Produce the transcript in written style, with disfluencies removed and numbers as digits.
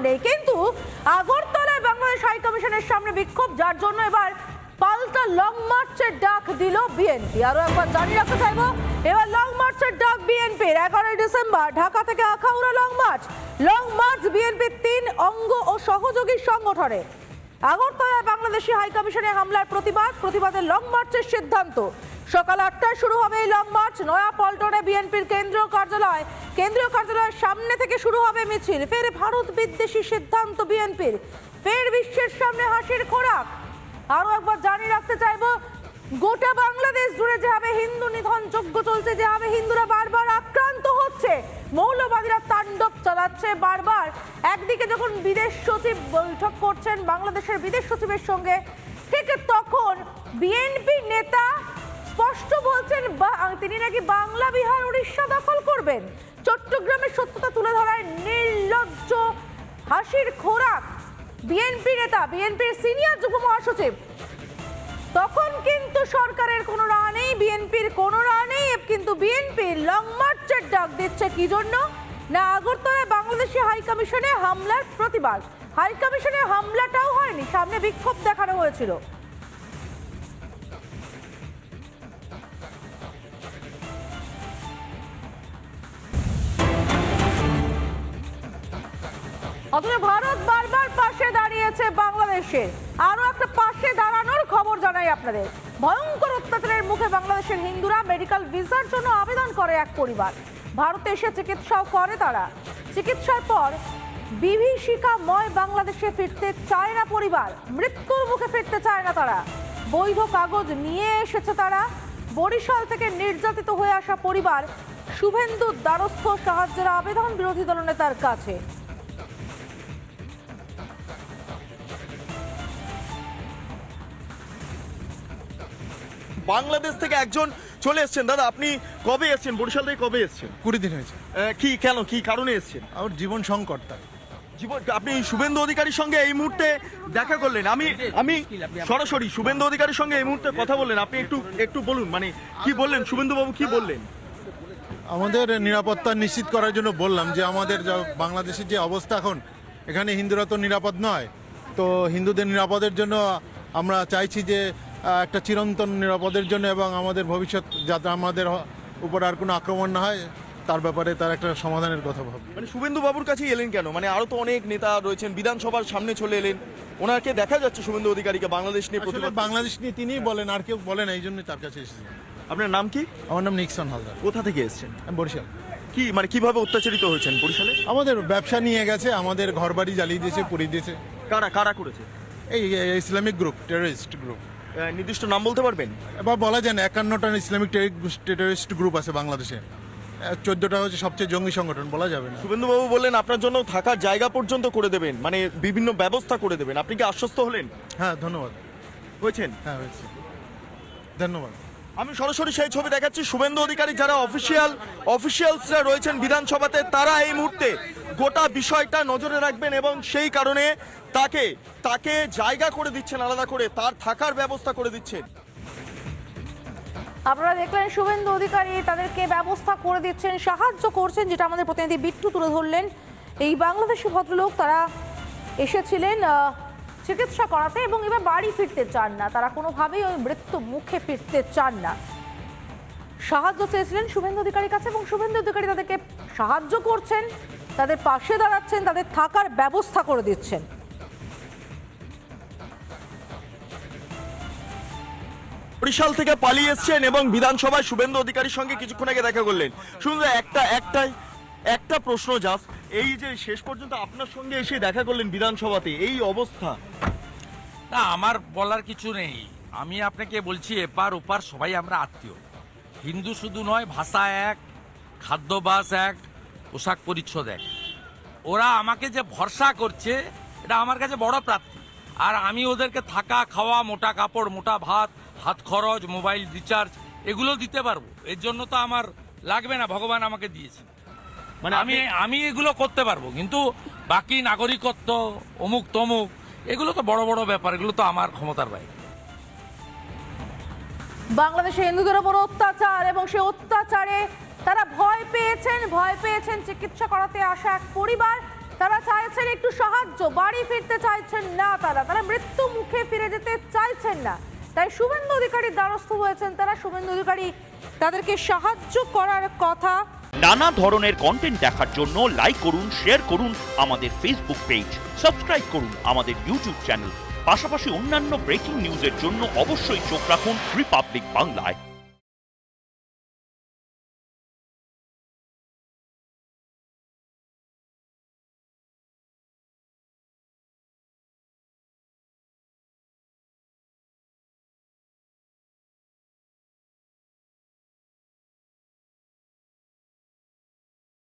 নেই, কিন্তু আগরতলায় বাংলাদেশ হাই কমিশনের সামনে বিক্ষোভ, যার জন্য এবার পাল্টা লং মার্চের ডাক দিল বিএনপি। আরো একবার জানিয়ে রাখতে চাইবো, এবার লং মার্চের ডাক বিএনপির। 11ই ডিসেম্বর ঢাকা থেকে আখাউড়া লং মার্চ বিএনপির 3 অঙ্গ ও সহযোগী সংগঠনে। আগরতলায় বাংলাদেশি হাই কমিশনে হামলার প্রতিবাদে লং মার্চের সিদ্ধান্ত। সকাল 8টায় শুরু হবে এই লং মার্চ। নয়া পল্টনে বিএনপির কেন্দ্রীয় কার্যালয়ের সামনে থেকে শুরু হবে মিছিল। ফের ভারত বিদ্বেষী সিদ্ধান্ত বিএনপির, ফের বিশ্বের সামনে হাসির খোরাক। আরো একবার জানিয়ে রাখতে চাইবো, গোটা বাংলাদেশ জুড়ে যেভাবে হিন্দু নিধন যজ্ঞ চলছে, যেভাবে হিন্দুরা বারবার আক্রান্ত হচ্ছে, মৌলবাদীরা তাণ্ডব চালাচ্ছে বারবার। একদিকে যখন বিদেশ সচিব বৈঠক করছেন বাংলাদেশের বিদেশ সচিবের সঙ্গে, ঠিক তখন বিএনপি নেতা স্পষ্ট বলছেন তিনি নাকি বাংলা, বিহার, উড়িষ্যা দখল করবেন। চট্টগ্রামের সত্যতা তুলে ধরায় নির্লজ্জ হাসির খোরাক বিএনপি নেতা, বিএনপির সিনিয়র যুগ্ম মহাসচিব। তখন কিন্তু সরকারের কোনো রাহ নেই, বিএনপির কোনো রাহ নেই, কিন্তু বিএনপি লং মার্চের ডাক দিচ্ছে কি জন্য? না আগরতলায় বাংলাদেশি হাই কমিশনে হামলার প্রতিবাদ। হাই কমিশনে হামলাটাও হয়নি, সামনে বিক্ষোভ দেখানো হয়েছিল। অথচ ভারত বারবার পাশে দাঁড়িয়েছে বাংলাদেশের। আরো একটা পাশে দাঁড়ানোর খবর জানাই আপনাদের। ভয়ঙ্কর অত্যাচারের মুখে বাংলাদেশের হিন্দুরা মেডিকেল ভিসার জন্য আবেদন করে এক পরিবার। ভারতে এসে চিকিৎসাও করে তারা। চিকিৎসার পর বিভীষিকাময় বাংলাদেশে ফিরতে চায় না পরিবার, মৃত্যুর মুখে ফিরতে চায় না তারা। বৈধ কাগজ নিয়ে এসেছে তারা। বরিশাল থেকে নির্যাতিত হয়ে আসা পরিবার শুভেন্দুর দ্বারস্থ সাহায্যের আবেদন বিরোধী দলনেতার কাছে। বাংলাদেশ থেকে একজন চলে এসেছেন। দাদা, আপনি কবে এসেছেন? বরিশাল থেকে কবে এসেছেন? 20 দিন হয়েছে। কি কারণে এসেছেন? আমার জীবন সংকট। আপনি শুভেন্দু অধিকারীর সঙ্গে এই মুহূর্তে দেখা করলেন। আমি সরাসরি শুভেন্দু অধিকারীর সঙ্গে এই মুহূর্তে কথা বললেন। আপনি একটু বলুন, মানে কি বললেন শুভেন্দু বাবু, কি বললেন? আমাদের নিরাপত্তা নিশ্চিত করার জন্য বললাম যে আমাদের বাংলাদেশের যে অবস্থা এখন, এখানে হিন্দুরা তো নিরাপদ নয়, তো হিন্দুদের নিরাপদের জন্য আমরা চাইছি যে একটা চিরন্তন নিরাপদের জন্য এবং আমাদের ভবিষ্যৎ যাতে আমাদের উপর আর কোনো আক্রমণ না হয় তার ব্যাপারে তার একটা সমাধানের কথা ভাবি। মানে শুভেন্দু বাবুর কাছেই এলেন কেন? মানে আরো তো অনেক নেতা রয়েছেন, বিধানসভার সামনে চলে এলেন, ওনাকে দেখা যাচ্ছে শুভেন্দু অধিকারীকে বাংলাদেশ নিয়ে প্রতিবাদ। বাংলাদেশ নিয়ে তিনিই বলেন, আর কেউ বলেন, এই জন্যই তার কাছে এসেছি। আপনার নাম কি? আমার নাম নিক্সন হালদার। কোথা থেকে এসেছেন? আমি বরিশাল। কিভাবে অত্যাচারিত হয়েছেন বরিশালে? আমাদের ব্যবসা নিয়ে গেছে, আমাদের ঘরবাড়ি জ্বালিয়ে দিয়েছে, পুড়িয়ে দিয়েছে। কারা করেছে? এই ইসলামিক গ্রুপ, টেররিস্ট গ্রুপ। নির্দিষ্ট নাম বলতে পারবেন? এবার বলা যায় না, 51টা ইসলামিক টেররিস্ট গ্রুপ আছে বাংলাদেশে, 14টা হচ্ছে সবচেয়ে জঙ্গি সংগঠন, বলা যাবে না। শুভেন্দু বাবু বললেন আপনার জন্য থাকার জায়গা পর্যন্ত করে দেবেন, মানে বিভিন্ন ব্যবস্থা করে দেবেন। আপনি কি আশ্বস্ত হলেন? হ্যাঁ, ধন্যবাদ। হয়েছেন? হ্যাঁ, হয়েছে, ধন্যবাদ। আমি সরাসরি সেই ছবি দেখাচ্ছি। শুভেন্দু অধিকারী যারা অফিসিয়ালসরা রয়েছেন বিধানসভাতে, তারা এই মুহূর্তে গোটা বিষয়টা নজরে রাখবেন এবং সেই কারণে তাকে জায়গা করে দিচ্ছেন, আলাদা করে তার থাকার ব্যবস্থা করে দিচ্ছেন। আপনারা দেখলেন শুভেন্দু অধিকারী তাদেরকে ব্যবস্থা করে দিচ্ছেন, সাহায্য করছেন, যেটা আমাদের প্রতিনিধি বিট্টু তুলে ধরলেন। এই বাংলাদেশি ভদ্রলোক তারা এসেছিলেন চিকিৎসা করাতে এবং এবার বাড়ি ফিরতে চান না, তারা কোনোভাবেই ওই মৃত্যু মুখে ফিরতে চান না। সাহায্য চেয়েছিলেন শুভেন্দু অধিকারীর কাছে এবং শুভেন্দু অধিকারী তাদেরকে সাহায্য করছেন, তাদের পাশে দাঁড়াচ্ছেন, তাদের থাকার ব্যবস্থা করে দিচ্ছেন। বরিশাল থেকে পালিয়ে এসছেন এবং বিধানসভায় শুভেন্দু অধিকারীর সঙ্গে কিছুক্ষণ আগে দেখা করলেন। শুনুন, একটা প্রশ্ন জাস্ট, এই যে শেষ পর্যন্ত আপনার সঙ্গে এসে দেখা করলেন বিধানসভাতে, এই অবস্থা। না, আমার বলার কিছু নেই। আমি আপনাকে বলছি, এপার ওপার সবাই আমরা আত্মীয়। হিন্দু শুধু নয়, ভাষা এক, খাদ্যাভ্যাস এক, পোশাক পরিচ্ছদ এক। ওরা আমাকে যে ভরসা করছে, এটা আমার কাছে বড় প্রাপ্তি। আর আমি ওদেরকে থাকা, খাওয়া, মোটা কাপড়, মোটা ভাত, হাত খরচ, মোবাইল রিচার্জ এগুলো দিতে পারবো। এর জন্য তো আমার লাগবে না, ভগবান আমাকে দিয়েছে। মানে আমি এগুলো করতে পারবো, কিন্তু বাকি নাগরিকত্ব, অমুক তমুক, এগুলো তো বড় বড় ব্যাপার, এগুলো তো আমার ক্ষমতার বাইরে। বাংলাদেশে হিন্দুদের উপর অত্যাচার এবং সেই অত্যাচারে তারা ভয় পেয়েছেন চিকিৎসা করাতে আসা এক পরিবার। তারা চাইছেন একটু সাহায্য, বাড়ি ফিরতে চাইছেন না, তারা মৃত্যু মুখে ফিরে যেতে চাইছেন না। তাই শুভেন্দু অধিকারীর দ্বারস্থ হয়েছেন তারা। শুভেন্দু অধিকারী তাদেরকে সাহায্য করার কথা। নানা ধরনের কন্টেন্ট দেখার জন্য লাইক করুন, শেয়ার করুন আমাদের ফেসবুক পেজ, সাবস্ক্রাইব করুন আমাদের ইউটিউব চ্যানেল। পাশাপাশি অন্যান্য ব্রেকিং নিউজের জন্য অবশ্যই চোখ রাখুন রিপাবলিক বাংলায়।